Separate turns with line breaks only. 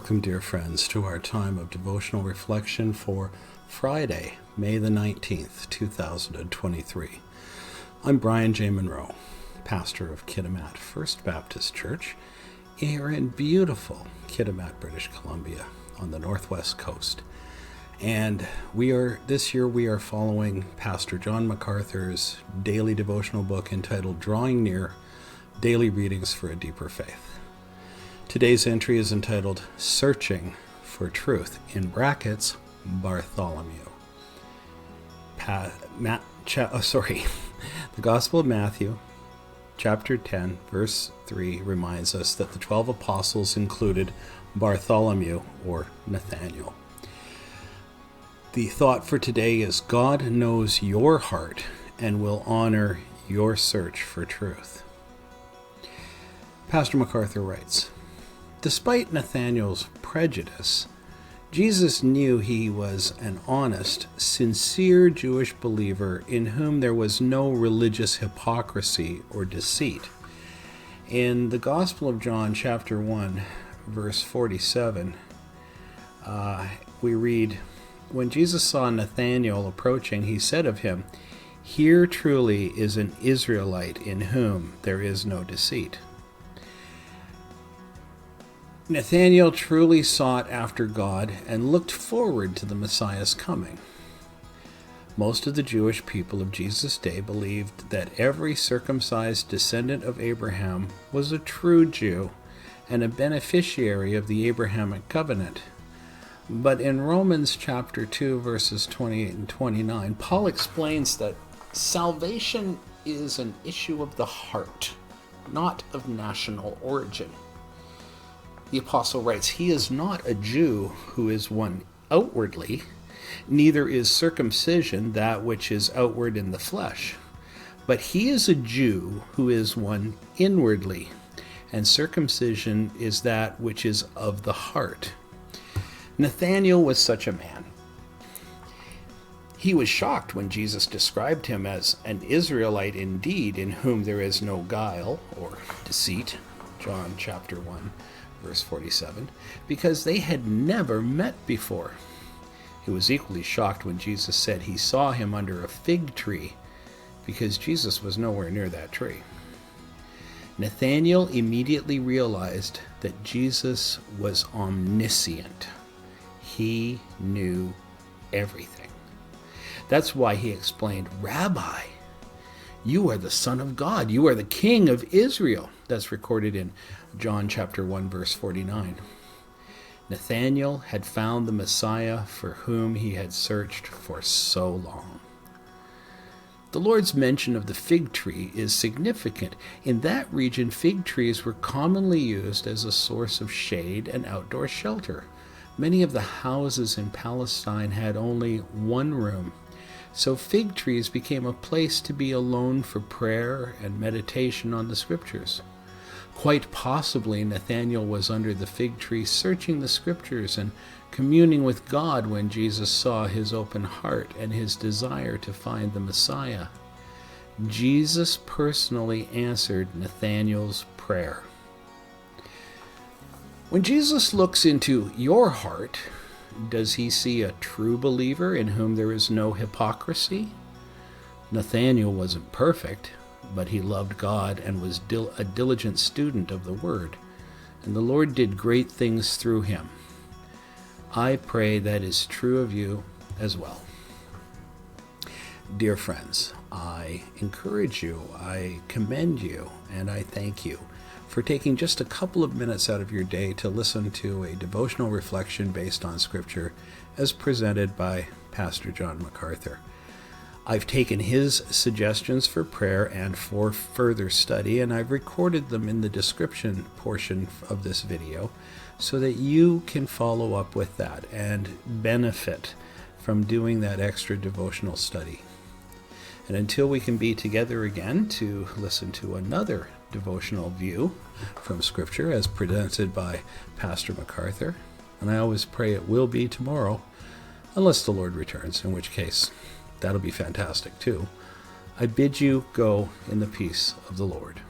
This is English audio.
Welcome, dear friends, to our time of devotional reflection for Friday, May the 19th, 2023. I'm Brian J. Munro, pastor of Kitimat First Baptist Church here in beautiful Kitimat, British Columbia on the northwest coast. And this year we are following Pastor John MacArthur's daily devotional book entitled Drawing Near, Daily Readings for a Deeper Faith. Today's entry is entitled Searching for Truth, in brackets, Bartholomew. The Gospel of Matthew, chapter 10, verse 3, reminds us that the 12 apostles included Bartholomew, or Nathanael. The thought for today is God knows your heart and will honor your search for truth. Pastor MacArthur writes, despite Nathanael's prejudice, Jesus knew he was an honest, sincere Jewish believer in whom there was no religious hypocrisy or deceit. In the Gospel of John, chapter 1, verse 47, we read, when Jesus saw Nathanael approaching, he said of him, "Here truly is an Israelite in whom there is no deceit." Nathanael truly sought after God and looked forward to the Messiah's coming. Most of the Jewish people of Jesus' day believed that every circumcised descendant of Abraham was a true Jew and a beneficiary of the Abrahamic covenant. But in Romans chapter 2, verses 28 and 29, Paul explains that salvation is an issue of the heart, not of national origin. The apostle writes, he is not a Jew who is one outwardly, neither is circumcision that which is outward in the flesh, but he is a Jew who is one inwardly, and circumcision is that which is of the heart. Nathanael was such a man. He was shocked when Jesus described him as an Israelite indeed, in whom there is no guile or deceit, John chapter 1. Verse 47, because they had never met before. He was equally shocked when Jesus said he saw him under a fig tree, because Jesus was nowhere near that tree. Nathanael immediately realized that Jesus was omniscient. He knew everything. That's why he explained, Rabbi, you are the Son of God. You are the King of Israel. That's recorded in John chapter 1, verse 49. Nathanael had found the Messiah for whom he had searched for so long. The Lord's mention of the fig tree is significant. In that region, fig trees were commonly used as a source of shade and outdoor shelter. Many of the houses in Palestine had only one room, so fig trees became a place to be alone for prayer and meditation on the scriptures. Quite possibly, Nathanael was under the fig tree searching the scriptures and communing with God when Jesus saw his open heart and his desire to find the Messiah. Jesus personally answered Nathanael's prayer. When Jesus looks into your heart, does he see a true believer in whom there is no hypocrisy? Nathanael wasn't perfect, but he loved God and was a diligent student of the Word, and the Lord did great things through him. I pray that is true of you as well. Dear friends, I encourage you, I commend you, and I thank you for taking just a couple of minutes out of your day to listen to a devotional reflection based on Scripture as presented by Pastor John MacArthur. I've taken his suggestions for prayer and for further study, and I've recorded them in the description portion of this video so that you can follow up with that and benefit from doing that extra devotional study. And until we can be together again to listen to another devotional view from Scripture as presented by Pastor MacArthur, and I always pray it will be tomorrow, unless the Lord returns, in which case that'll be fantastic too. I bid you go in the peace of the Lord.